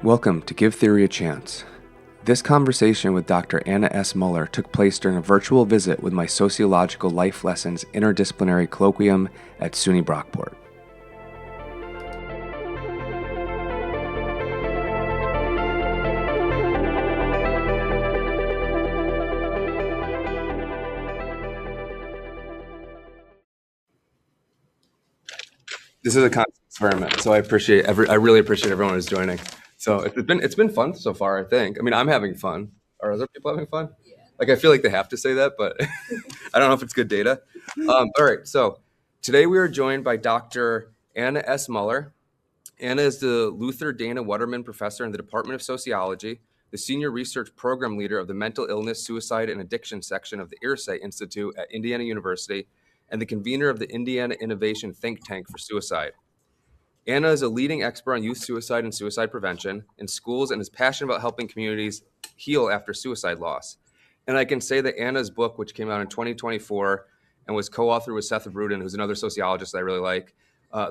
Welcome to Give Theory a Chance. This conversation with Dr. Anna S. Mueller took place during a virtual visit with my Sociological Life Lessons interdisciplinary colloquium at SUNY Brockport. This is a constant experiment, so I really appreciate everyone who's joining. So it's been fun so far, I think. I mean, I'm having fun. Are other people having fun? Yeah. Like, I feel like they have to say that, but I don't know if it's good data. All right, so today we are joined by Dr. Anna S. Mueller. Anna is the Luther Dana Wetterman Professor in the Department of Sociology, the Senior Research Program Leader of the Mental Illness, Suicide, and Addiction section of the Irsay Institute at Indiana University, and the convener of the Indiana Innovation Think Tank for Suicide. Anna is a leading expert on youth suicide and suicide prevention in schools and is passionate about helping communities heal after suicide loss. And I can say that Anna's book, which came out in 2024 and was co-authored with Seth Rudin, who's another sociologist that I really like,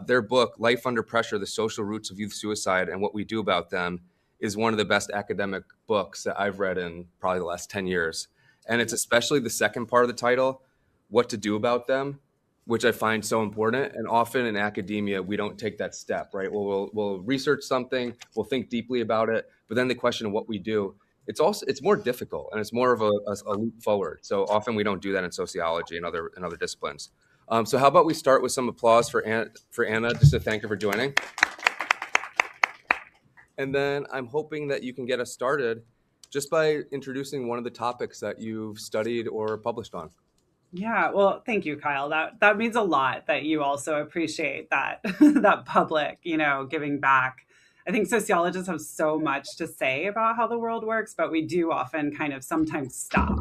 their book, Life Under Pressure, The Social Roots of Youth Suicide and What We Do About Them, is one of the best academic books that I've read in probably the last 10 years. And it's especially the second part of the title, What to Do About Them, which I find so important. And often in academia, we don't take that step, right? We'll research something, we'll think deeply about it, but then the question of what we do, it's more difficult and it's more of a leap forward. So often we don't do that in sociology and other disciplines. So how about we start with some applause for Anna, just to thank her for joining. And then I'm hoping that you can get us started just by introducing one of the topics that you've studied or published on. Yeah, well, thank you, Kyle. That means a lot that you also appreciate that that public, giving back. I think sociologists have so much to say about how the world works, but we do often kind of sometimes stop.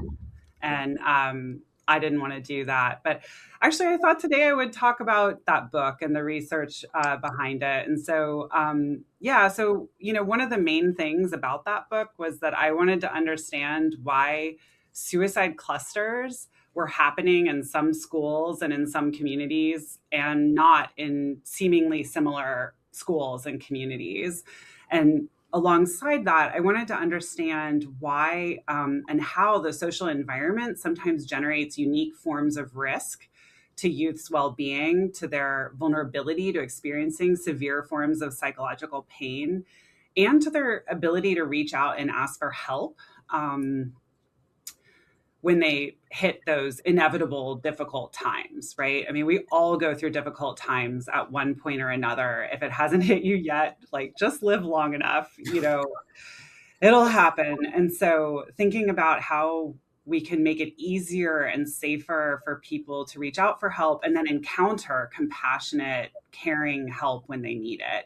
And I didn't want to do that. But actually, I thought today I would talk about that book and the research behind it. And so, one of the main things about that book was that I wanted to understand why suicide clusters were happening in some schools and in some communities and not in seemingly similar schools and communities. And alongside that, I wanted to understand why and how the social environment sometimes generates unique forms of risk to youth's well-being, to their vulnerability to experiencing severe forms of psychological pain, and to their ability to reach out and ask for help when they hit those inevitable difficult times, right? I mean, we all go through difficult times at one point or another. If it hasn't hit you yet, just live long enough, it'll happen. And so thinking about how we can make it easier and safer for people to reach out for help and then encounter compassionate, caring help when they need it.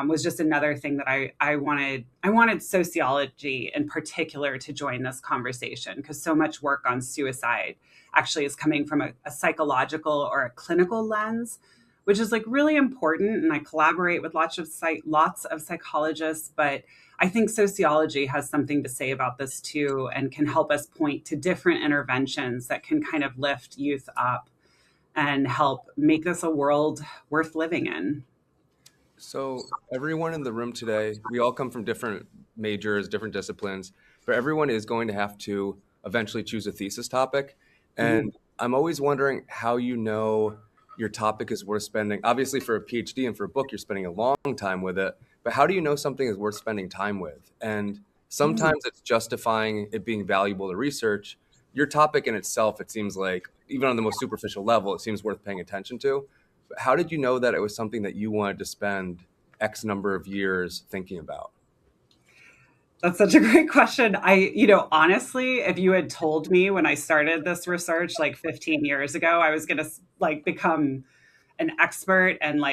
Was just another thing that I wanted sociology in particular to join this conversation, because so much work on suicide actually is coming from a psychological or a clinical lens, which is really important. And I collaborate with lots of psychologists, but I think sociology has something to say about this too, and can help us point to different interventions that can kind of lift youth up and help make this a world worth living in. So everyone in the room today, we all come from different majors, different disciplines, but everyone is going to have to eventually choose a thesis topic. And I'm always wondering how you know your topic is worth spending. Obviously, for a PhD and for a book, you're spending a long time with it, but how do you know something is worth spending time with? And sometimes it's justifying it being valuable to research. Your topic in itself, it seems like, even on the most superficial level, it seems worth paying attention to. How did you know that it was something that you wanted to spend X number of years thinking about? That's such a great question. Honestly, if you had told me when I started this research 15 years ago, I was going to become an expert and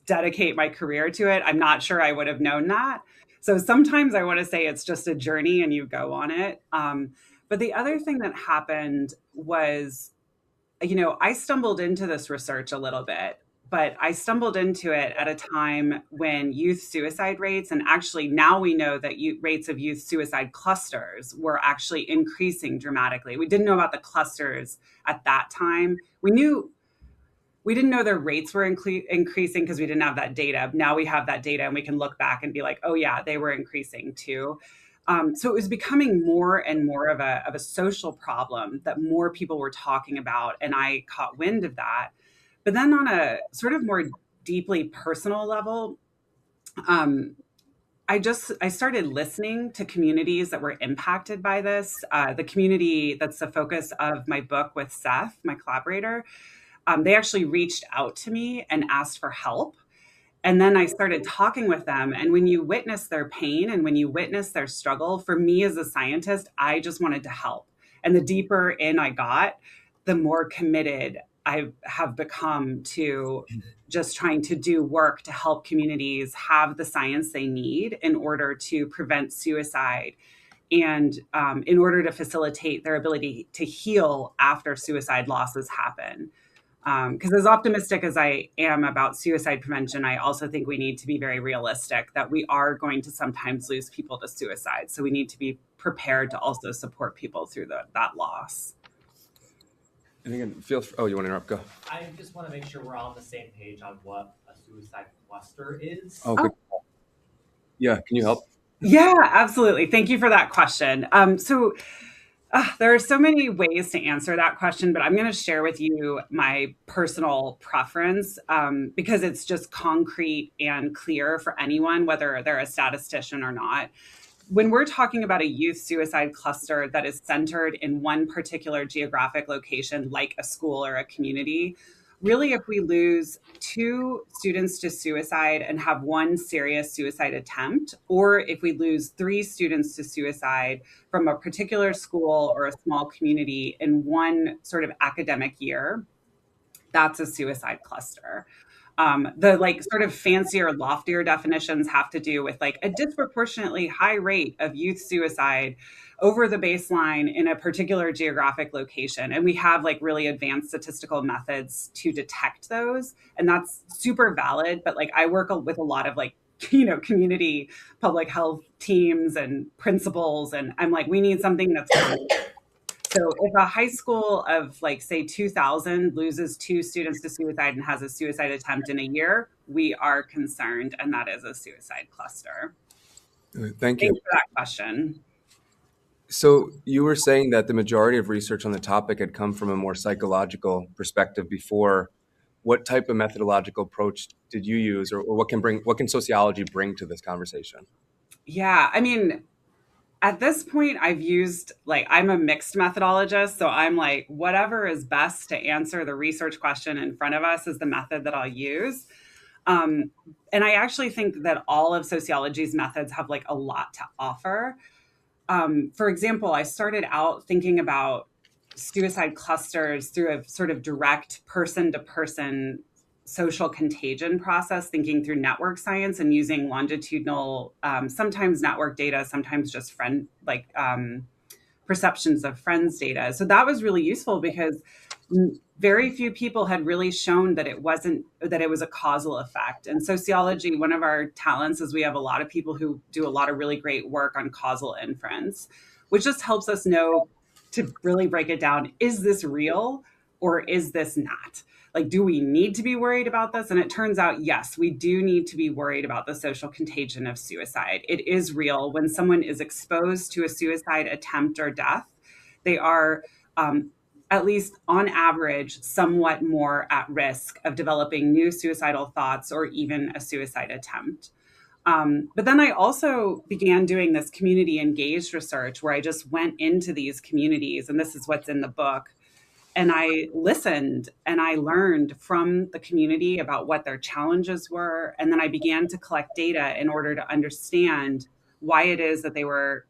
dedicate my career to it, I'm not sure I would have known that. So sometimes I want to say it's just a journey and you go on it. But the other thing that happened was, I stumbled into this research a little bit, but I stumbled into it at a time when youth suicide rates, and actually now we know that rates of youth suicide clusters were actually increasing dramatically. We didn't know about the clusters at that time. We knew we didn't know their rates were increasing because we didn't have that data. Now we have that data and we can look back and be like, oh yeah, they were increasing too. So it was becoming more and more of a social problem that more people were talking about. And I caught wind of that. But then on a sort of more deeply personal level, um, I started listening to communities that were impacted by this. The community that's the focus of my book with Seth, my collaborator, they actually reached out to me and asked for help. And then I started talking with them. And when you witness their pain and when you witness their struggle, for me as a scientist, I just wanted to help. And the deeper in I got, the more committed I have become to just trying to do work to help communities have the science they need in order to prevent suicide and in order to facilitate their ability to heal after suicide losses happen. Because as optimistic as I am about suicide prevention, I also think we need to be very realistic that we are going to sometimes lose people to suicide. So we need to be prepared to also support people through that loss. And again, oh, you want to interrupt? Go. I just want to make sure we're all on the same page on what a suicide cluster is. Oh, good. Yeah, can you help? Yeah, absolutely. Thank you for that question. There are so many ways to answer that question, but I'm going to share with you my personal preference because it's just concrete and clear for anyone, whether they're a statistician or not. When we're talking about a youth suicide cluster that is centered in one particular geographic location, like a school or a community, really, if we lose 2 students to suicide and have 1 serious suicide attempt, or if we lose 3 students to suicide from a particular school or a small community in 1 sort of academic year, that's a suicide cluster. The like sort of fancier, loftier definitions have to do with like a disproportionately high rate of youth suicide over the baseline in a particular geographic location. And we have like really advanced statistical methods to detect those. And that's super valid. But like I work with a lot of like, community public health teams and principals. And I'm like, we need something that's so if a high school of like, say, 2000 loses 2 students to suicide and has a suicide attempt in a year, we are concerned, and that is a suicide cluster. Thank you. Thanks for that question. So you were saying that the majority of research on the topic had come from a more psychological perspective before. What type of methodological approach did you use, or what can sociology bring to this conversation? Yeah, I mean, at this point, I've used I'm a mixed methodologist. So I'm like, whatever is best to answer the research question in front of us is the method that I'll use. And I actually think that all of sociology's methods have like a lot to offer. For example, I started out thinking about suicide clusters through a sort of direct person to person social contagion process, thinking through network science and using longitudinal, sometimes network data, sometimes just perceptions of friends data. So that was really useful because very few people had really shown that it was a causal effect. And sociology, one of our talents is we have a lot of people who do a lot of really great work on causal inference, which just helps us know to really break it down. Is this real or is this not? Like, do we need to be worried about this? And it turns out, yes, we do need to be worried about the social contagion of suicide. It is real. When someone is exposed to a suicide attempt or death, they are, at least on average, somewhat more at risk of developing new suicidal thoughts or even a suicide attempt. But then I also began doing this community engaged research where I just went into these communities, and this is what's in the book. And I listened and I learned from the community about what their challenges were. And then I began to collect data in order to understand why it is that they were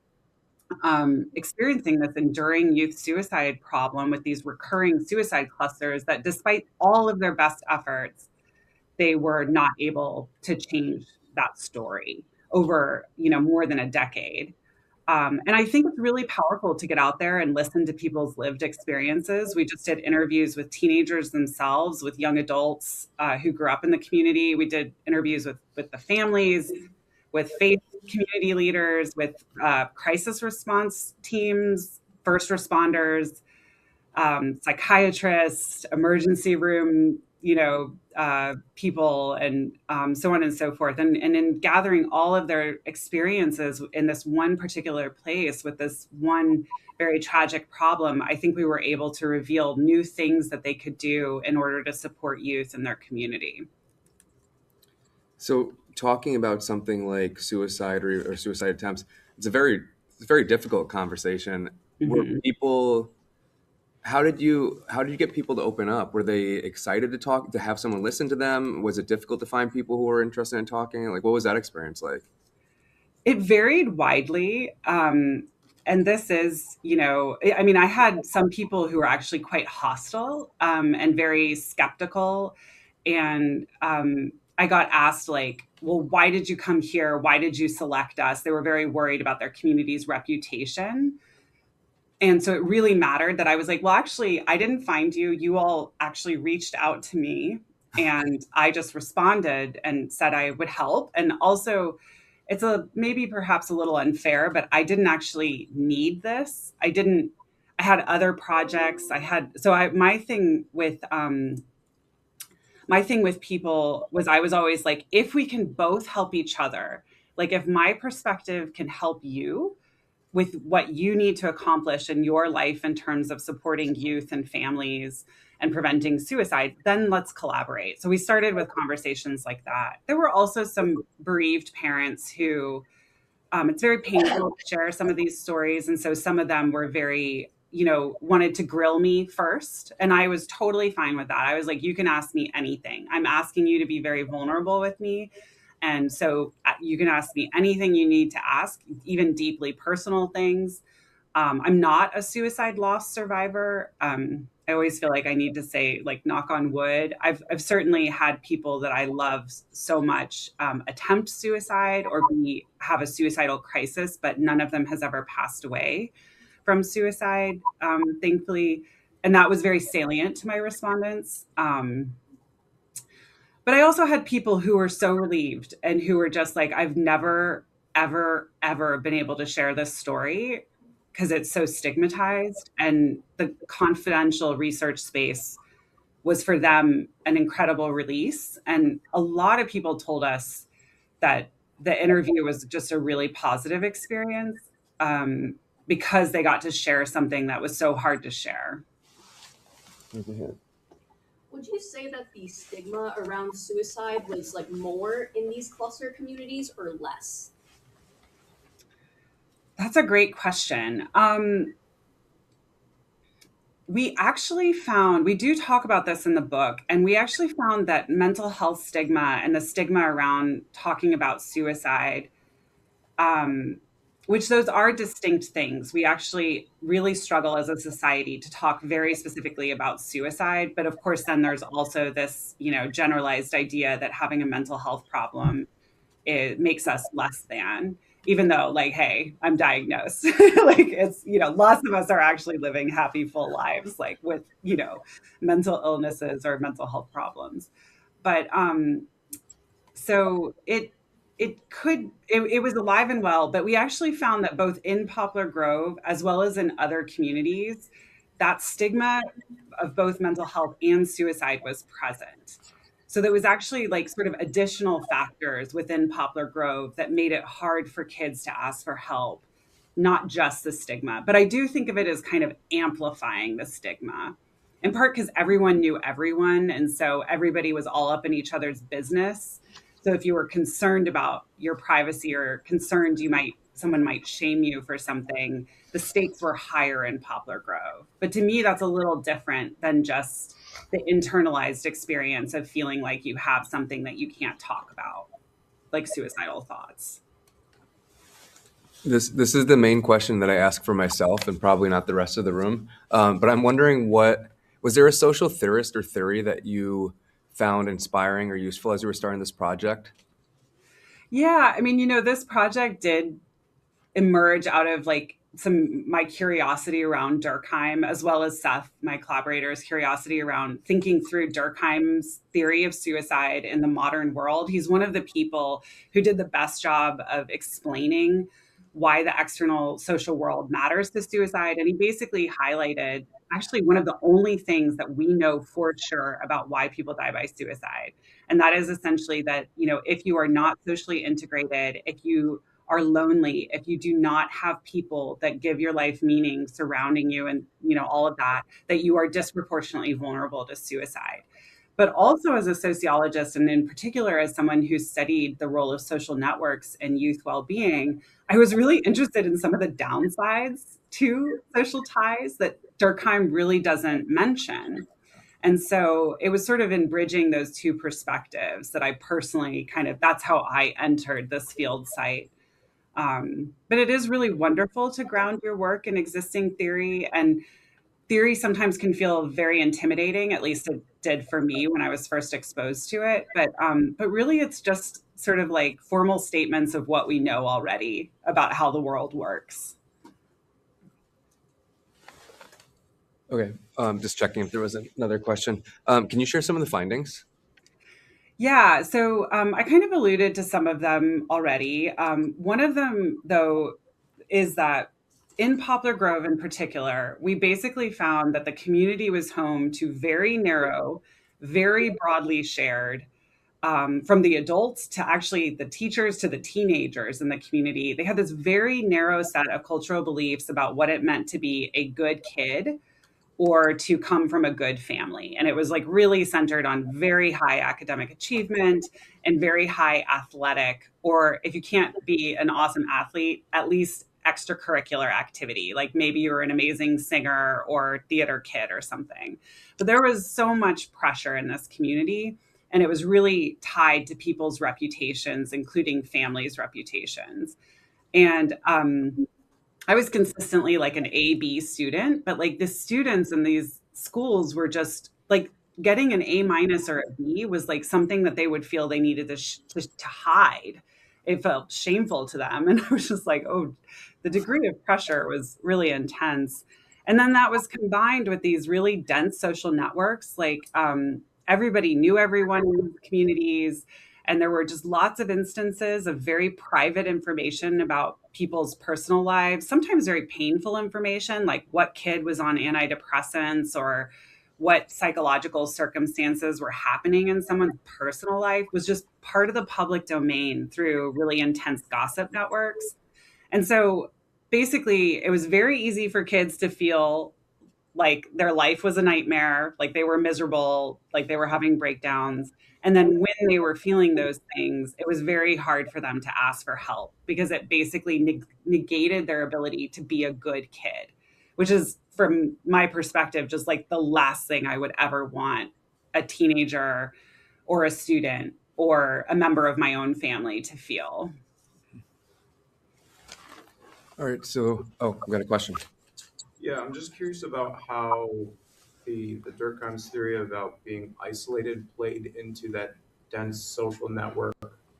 experiencing this enduring youth suicide problem with these recurring suicide clusters that despite all of their best efforts, they were not able to change that story over, more than a decade. And I think it's really powerful to get out there and listen to people's lived experiences. We just did interviews with teenagers themselves, with young adults who grew up in the community. We did interviews with the families, with faith community leaders, with crisis response teams, first responders, psychiatrists, emergency room, people and so on and so forth. And in gathering all of their experiences in this one particular place with this one very tragic problem, I think we were able to reveal new things that they could do in order to support youth in their community. So talking about something like suicide or suicide attempts, it's a very difficult conversation. Were Mhm. people how did you get people to open up? Were they excited to talk, to have someone listen to them? Was it difficult to find people who were interested in talking? Like, what was that experience like? It varied widely. And this is, I mean, I had some people who were actually quite hostile and very skeptical. And I got asked, like, well, why did you come here? Why did you select us? They were very worried about their community's reputation. And so it really mattered that I was like, well, actually, I didn't find you. You all actually reached out to me. And I just responded and said I would help. And also, it's a maybe perhaps a little unfair, but I didn't actually need this. I had other projects. My thing with people was I was always like, if we can both help each other, like if my perspective can help you with what you need to accomplish in your life in terms of supporting youth and families and preventing suicide, then let's collaborate. So we started with conversations like that. There were also some bereaved parents who it's very painful to share some of these stories. And so some of them were very, wanted to grill me first. And I was totally fine with that. I was like, you can ask me anything. I'm asking you to be very vulnerable with me. And so you can ask me anything you need to ask, even deeply personal things. I'm not a suicide loss survivor. I always feel like I need to say, like, knock on wood. I've certainly had people that I love so much attempt suicide or have a suicidal crisis, but none of them has ever passed away from suicide, thankfully. And that was very salient to my respondents. But I also had people who were so relieved and who were just like, I've never, ever, ever been able to share this story because it's so stigmatized. And the confidential research space was for them an incredible release. And a lot of people told us that the interview was just a really positive experience because they got to share something that was so hard to share. Would you say that the stigma around suicide was like more in these cluster communities or less? That's a great question. We do talk about this in the book, and we actually found that mental health stigma and the stigma around talking about suicide, um, which those are distinct things. We actually really struggle as a society to talk very specifically about suicide. But of course, then there's also this, generalized idea that having a mental health problem it makes us less than, even though, like, hey, I'm diagnosed. Like, it's, lots of us are actually living happy full lives, like with, mental illnesses or mental health problems. But so it was alive and well, but we actually found that both in Poplar Grove as well as in other communities, that stigma of both mental health and suicide was present. So there was actually like sort of additional factors within Poplar Grove that made it hard for kids to ask for help, not just the stigma. But I do think of it as kind of amplifying the stigma, in part because everyone knew everyone. And so everybody was all up in each other's business. So if you were concerned about your privacy or concerned someone might shame you for something, the stakes were higher in Poplar Grove. But to me, that's a little different than just the internalized experience of feeling like you have something that you can't talk about, like suicidal thoughts. This is the main question that I ask for myself and probably not the rest of the room. But I'm wondering, was there a social theorist or theory that you found inspiring or useful as you were starting this project? Yeah, I mean, this project did emerge out of like my curiosity around Durkheim, as well as Seth, my collaborator's curiosity around thinking through Durkheim's theory of suicide in the modern world. He's one of the people who did the best job of explaining why the external social world matters to suicide. And he basically highlighted actually one of the only things that we know for sure about why people die by suicide. And that is essentially that, if you are not socially integrated, if you are lonely, if you do not have people that give your life meaning surrounding you and, all of that, that you are disproportionately vulnerable to suicide. But also as a sociologist, and in particular as someone who studied the role of social networks and youth well-being, I was really interested in some of the downsides to social ties that Durkheim really doesn't mention. And so it was sort of in bridging those two perspectives that I personally that's how I entered this field site. But it is really wonderful to ground your work in existing theory, and theory sometimes can feel very intimidating. At least it did for me when I was first exposed to it. But really, it's just sort of like formal statements of what we know already about how the world works. Okay, just checking if there was another question. Can you share some of the findings? Yeah, so I kind of alluded to some of them already. One of them, though, is that in Poplar Grove in particular, we basically found that the community was home to very narrow, very broadly shared, from the adults to actually the teachers to the teenagers in the community. They had this very narrow set of cultural beliefs about what it meant to be a good kid or to come from a good family. And it was like really centered on very high academic achievement and very high athletic, or if you can't be an awesome athlete, at least extracurricular activity. Like maybe you were an amazing singer or theater kid or something. But there was so much pressure in this community. And it was really tied to people's reputations, including families' reputations. And I was consistently like an A B student, but like the students in these schools were just like getting an A minus or a B was like something that they would feel they needed to hide. It felt shameful to them. And I was just like, oh, the degree of pressure was really intense. And then that was combined with these really dense social networks. Like everybody knew everyone in these communities. And there were just lots of instances of very private information about people's personal lives, sometimes very painful information, like what kid was on antidepressants or what psychological circumstances were happening in someone's personal life was just part of the public domain through really intense gossip networks. And so basically, it was very easy for kids to feel like their life was a nightmare, like they were miserable, like they were having breakdowns. And then when they were feeling those things, it was very hard for them to ask for help because it basically negated their ability to be a good kid, which is, from my perspective, just like the last thing I would ever want a teenager or a student or a member of my own family to feel. All right, so, I've got a question. Yeah, I'm just curious about how the Durkheim's theory about being isolated played into that dense social network.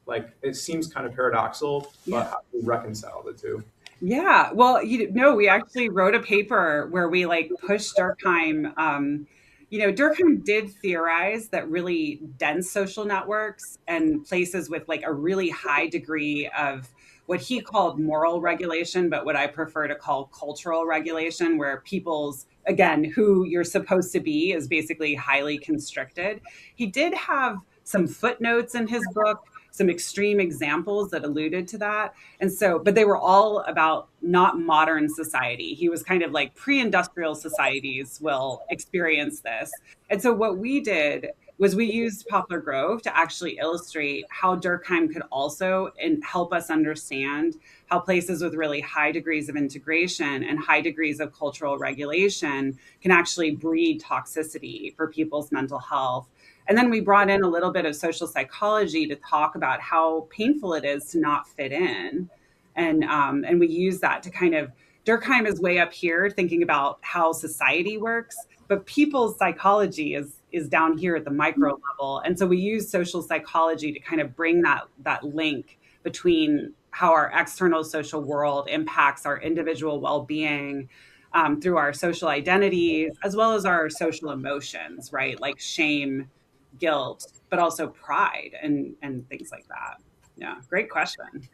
Like, it seems kind of paradoxical, but how do you reconcile the two? Yeah, well, we actually wrote a paper where we like pushed Durkheim. Durkheim did theorize that really dense social networks and places with like a really high degree of what he called moral regulation, but what I prefer to call cultural regulation, where people's, again, who you're supposed to be is basically highly constricted. He did have some footnotes in his book, some extreme examples that alluded to that. And so, but they were all about not modern society. He was kind of like pre-industrial societies will experience this. And so what we did was we used Poplar Grove to actually illustrate how Durkheim could also help us understand how places with really high degrees of integration and high degrees of cultural regulation can actually breed toxicity for people's mental health. And then we brought in a little bit of social psychology to talk about how painful it is to not fit in. And we use that to kind of, Durkheim is way up here thinking about how society works, but people's psychology is down here at the micro level. And so we use social psychology to kind of bring that link between how our external social world impacts our individual well-being through our social identities, as well as our social emotions, right? Like shame, guilt, but also pride and things like that. Yeah, great question.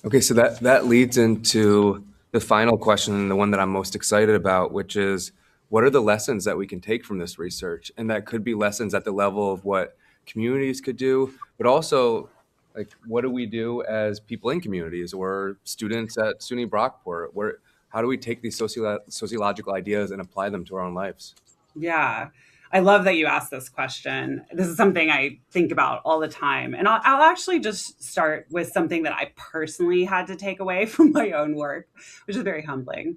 Okay, so that leads into the final question, and the one that I'm most excited about, which is what are the lessons that we can take from this research? And that could be lessons at the level of what communities could do, but also like what do we do as people in communities or students at SUNY Brockport? Where how do we take these sociological ideas and apply them to our own lives? Yeah. I love that you asked this question. This is something I think about all the time. And I'll actually just start with something that I personally had to take away from my own work, which is very humbling.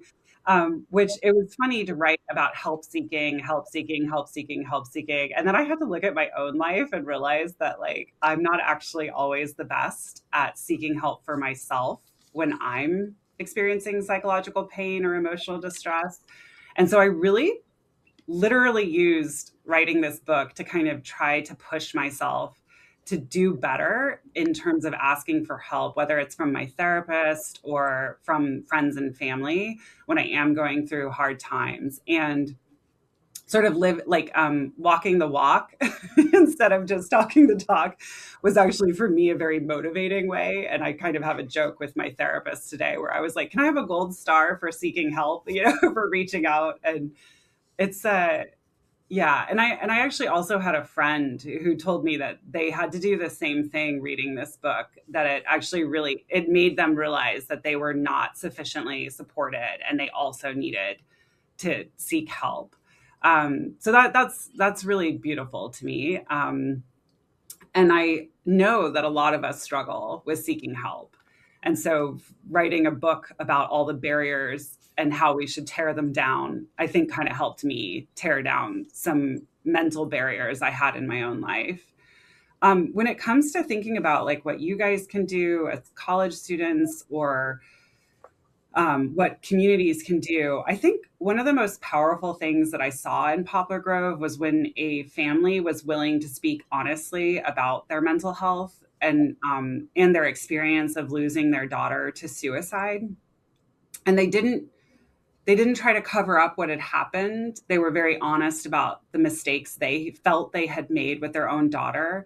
Which it was funny to write about help seeking, help seeking, help seeking, help seeking. And then I had to look at my own life and realize that, like, I'm not actually always the best at seeking help for myself when I'm experiencing psychological pain or emotional distress. And so I really literally used writing this book to kind of try to push myself to do better in terms of asking for help, whether it's from my therapist or from friends and family when I am going through hard times, and sort of live like walking the walk instead of just talking the talk was actually for me a very motivating way. And I kind of have a joke with my therapist today where I was like, can I have a gold star for seeking help, for reaching out? And it's yeah, and I actually also had a friend who told me that they had to do the same thing reading this book, that it actually really it made them realize that they were not sufficiently supported and they also needed to seek help. So that's really beautiful to me. And I know that a lot of us struggle with seeking help. And so writing a book about all the barriers and how we should tear them down, I think kind of helped me tear down some mental barriers I had in my own life. When it comes to thinking about like what you guys can do as college students or what communities can do. I think one of the most powerful things that I saw in Poplar Grove was when a family was willing to speak honestly about their mental health and their experience of losing their daughter to suicide. And they didn't try to cover up what had happened. They were very honest about the mistakes they felt they had made with their own daughter,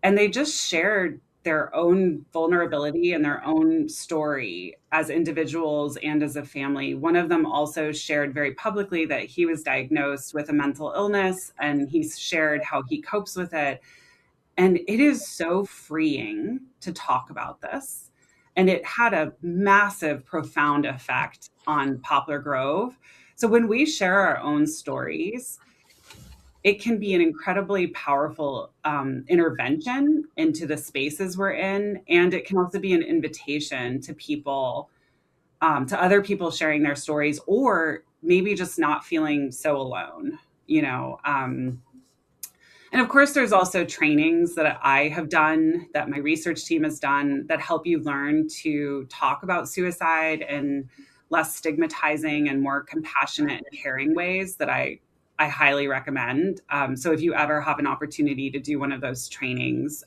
and they just shared their own vulnerability and their own story as individuals and as a family. One of them also shared very publicly that he was diagnosed with a mental illness and he shared how he copes with it. And it is so freeing to talk about this. And it had a massive, profound effect on Poplar Grove. So when we share our own stories, it can be an incredibly powerful intervention into the spaces we're in. And it can also be an invitation to people, to other people sharing their stories, or maybe just not feeling so alone, you know. And of course, there's also trainings that I have done, that my research team has done, that help you learn to talk about suicide in less stigmatizing and more compassionate and caring ways that I highly recommend. So if you ever have an opportunity to do one of those trainings,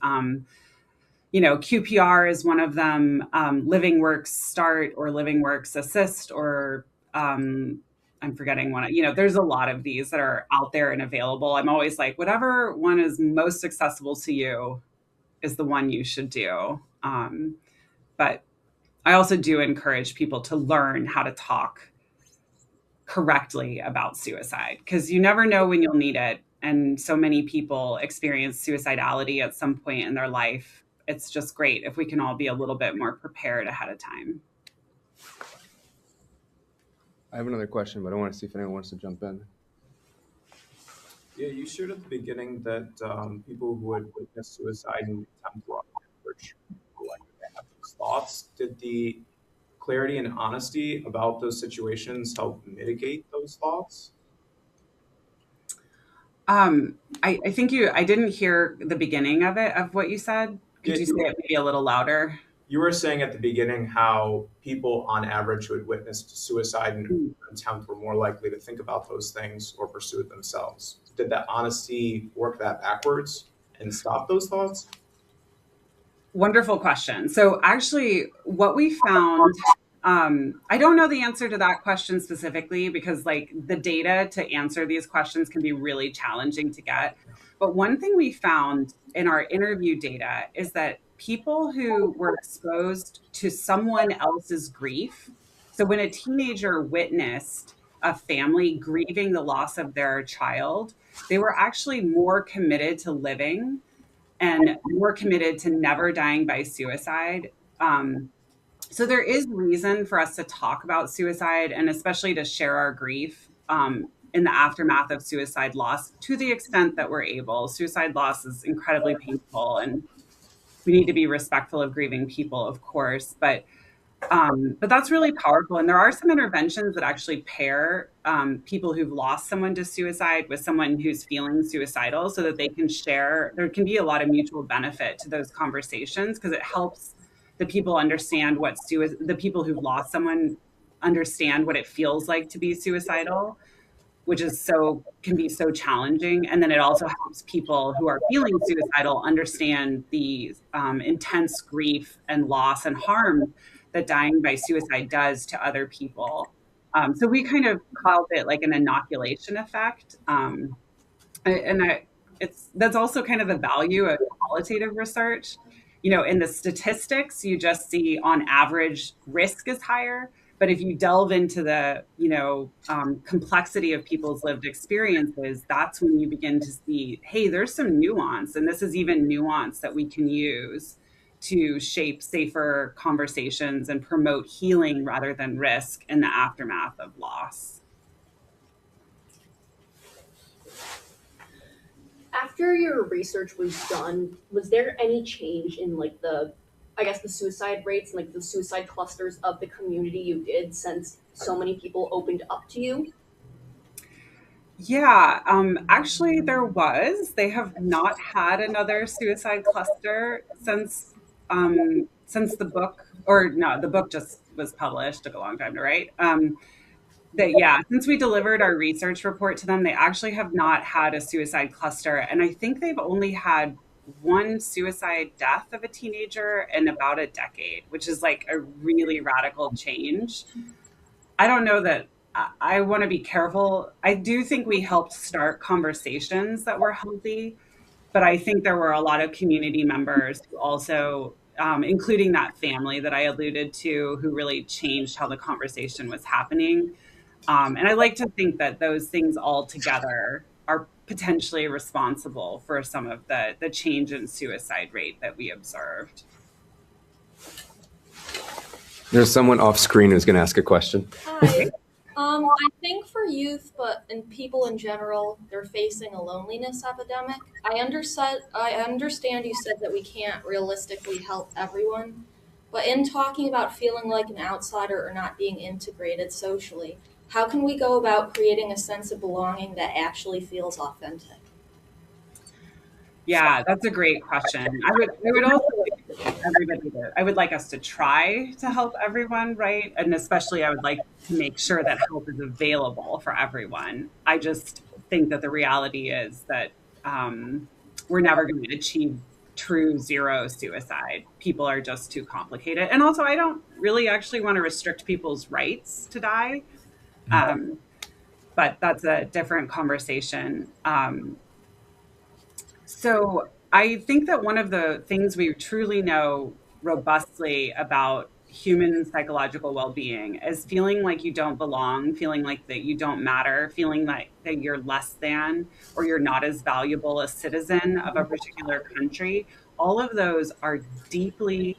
QPR is one of them, Living Works Start or Living Works Assist, or I'm forgetting one. There's a lot of these that are out there and available. I'm always like, whatever one is most accessible to you is the one you should do. But I also do encourage people to learn how to talk correctly about suicide, because you never know when you'll need it. And so many people experience suicidality at some point in their life. It's just great if we can all be a little bit more prepared ahead of time. I have another question, but I want to see if anyone wants to jump in. Yeah, you shared at the beginning that people who had witnessed suicide and attempt were on average like they have those thoughts. Did the clarity and honesty about those situations help mitigate those thoughts? I think I didn't hear the beginning of it, of what you said. Could Yeah, you say it maybe a little louder? you were saying at the beginning how people on average who had witnessed suicide and attempt were more likely to think about those things or pursue it themselves. Did that honesty work that backwards and stop those thoughts? Wonderful question. So actually, what we found, I don't know the answer to that question specifically, because like the data to answer these questions can be really challenging to get. But one thing we found in our interview data is that people who were exposed to someone else's grief. So when a teenager witnessed a family grieving the loss of their child, they were actually more committed to living and more committed to never dying by suicide. So there is reason for us to talk about suicide and especially to share our grief in the aftermath of suicide loss to the extent that we're able. Suicide loss is incredibly painful, and we need to be respectful of grieving people, of course. But that's really powerful. And there are some interventions that actually pair people who've lost someone to suicide with someone who's feeling suicidal so that they can share. There can be a lot of mutual benefit to those conversations because it helps the people understand the people who've lost someone understand what it feels like to be suicidal, which is can be so challenging. And then it also helps people who are feeling suicidal understand the intense grief and loss and harm that dying by suicide does to other people. So we kind of called it like an inoculation effect. That's also kind of the value of qualitative research. In the statistics, you just see on average risk is higher. But if you delve into the, complexity of people's lived experiences, that's when you begin to see, hey, there's some nuance, and this is even nuance that we can use to shape safer conversations and promote healing rather than risk in the aftermath of loss. After your research was done, was there any change in like the suicide rates and like the suicide clusters of the community you did since so many people opened up to you? Yeah, actually, there was. They have not had another suicide cluster since the book, or no, the book just was published. Took a long time to write. Since we delivered our research report to them, they actually have not had a suicide cluster, and I think they've only had one suicide death of a teenager in about a decade, which is like a really radical change. I don't know that I want to be careful. I do think we helped start conversations that were healthy, but I think there were a lot of community members who also, including that family that I alluded to, who really changed how the conversation was happening. And I like to think that those things all together are potentially responsible for some of the change in suicide rate that we observed. There's someone off screen who's going to ask a question. Hi. I think for youth, and people in general, they're facing a loneliness epidemic. I understand you said that we can't realistically help everyone, but in talking about feeling like an outsider or not being integrated socially, how can we go about creating a sense of belonging that actually feels authentic? Yeah, that's a great question. I would also like everybody I would like us to try to help everyone, right? And especially I would like to make sure that help is available for everyone. I just think that the reality is that we're never going to achieve true zero suicide. People are just too complicated. And also, I don't really actually want to restrict people's rights to die. But that's a different conversation. So I think that one of the things we truly know robustly about human psychological well-being is feeling like you don't belong, feeling like that you don't matter, feeling like that you're less than or you're not as valuable a citizen of a particular country. All of those are deeply,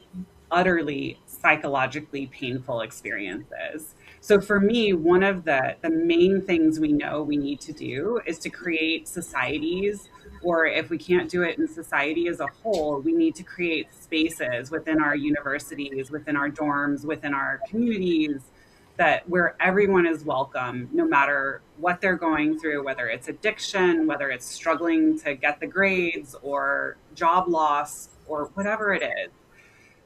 utterly psychologically painful experiences. So for me, one of the main things we know we need to do is to create societies, or if we can't do it in society as a whole, we need to create spaces within our universities, within our dorms, within our communities, that where everyone is welcome, no matter what they're going through, whether it's addiction, whether it's struggling to get the grades or job loss or whatever it is.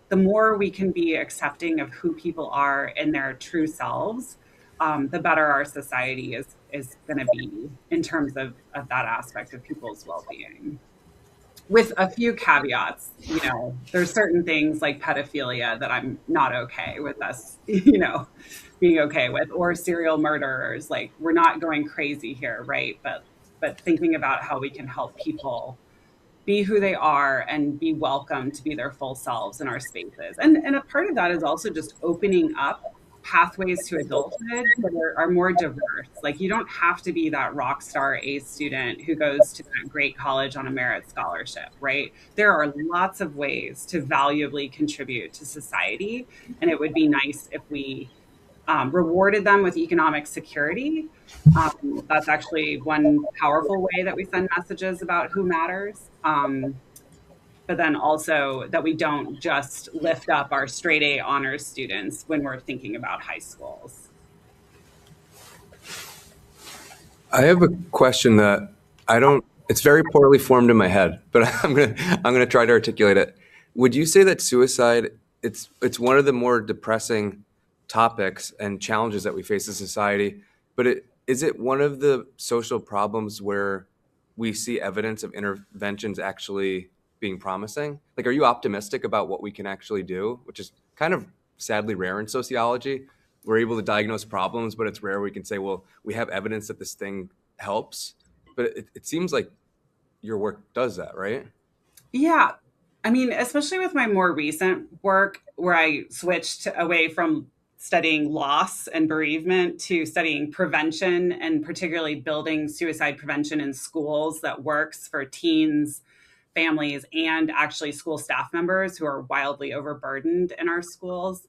The more we can be accepting of who people are in their true selves, the better our society is going to be in terms of that aspect of people's well-being. With a few caveats, there's certain things like pedophilia that I'm not okay with us, being okay with, or serial murderers. Like, we're not going crazy here, right? But thinking about how we can help people be who they are and be welcome to be their full selves in our spaces. And a part of that is also just opening up pathways to adulthood that are more diverse. Like you don't have to be that rock star A student who goes to that great college on a merit scholarship, right? There are lots of ways to valuably contribute to society. And it would be nice if we rewarded them with economic security. That's actually one powerful way that we send messages about who matters. But then also that we don't just lift up our straight A honors students when we're thinking about high schools. I have a question that I don't, it's very poorly formed in my head, but I'm gonna try to articulate it. Would you say that suicide, it's one of the more depressing topics and challenges that we face as society, but is it one of the social problems where we see evidence of interventions actually being promising? Like, are you optimistic about what we can actually do, which is kind of sadly rare in sociology? We're able to diagnose problems, but it's rare we can say, well, we have evidence that this thing helps. But it seems like your work does that, right? Yeah. I mean, especially with my more recent work where I switched away from studying loss and bereavement to studying prevention and particularly building suicide prevention in schools that works for teens, families, and actually school staff members who are wildly overburdened in our schools.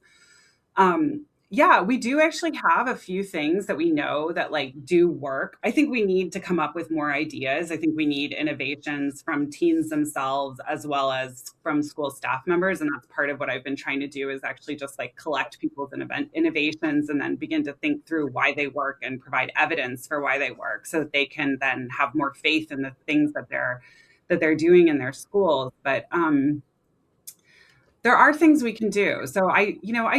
Yeah, we do actually have a few things that we know that like do work. I think we need to come up with more ideas. I think we need innovations from teens themselves as well as from school staff members. And that's part of what I've been trying to do is actually just like collect people's innovations and then begin to think through why they work and provide evidence for why they work so that they can then have more faith in the things that they're doing in their schools. But there are things we can do. So I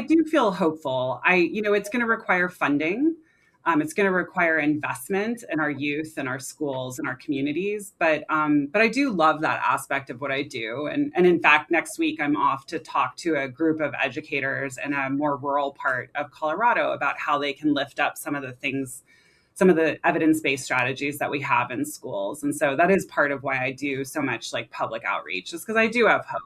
do feel hopeful. It's going to require funding. It's going to require investment in our youth and our schools and our communities. But I do love that aspect of what I do. And in fact, next week I'm off to talk to a group of educators in a more rural part of Colorado about how they can lift up some of the things, some of the evidence-based strategies that we have in schools. And so that is part of why I do so much like public outreach, is because I do have hope.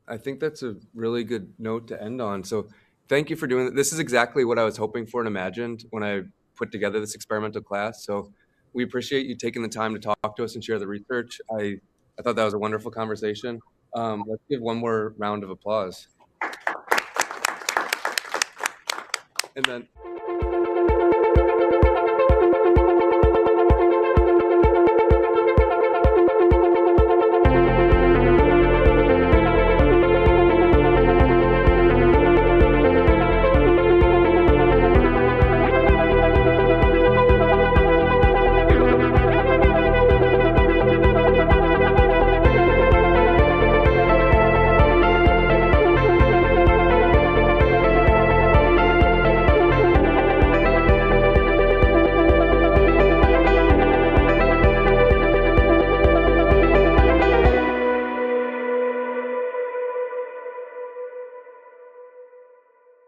I think that's a really good note to end on. So thank you for doing that. This is exactly what I was hoping for and imagined when I put together this experimental class. So we appreciate you taking the time to talk to us and share the research. I thought that was a wonderful conversation. Let's give one more round of applause. And then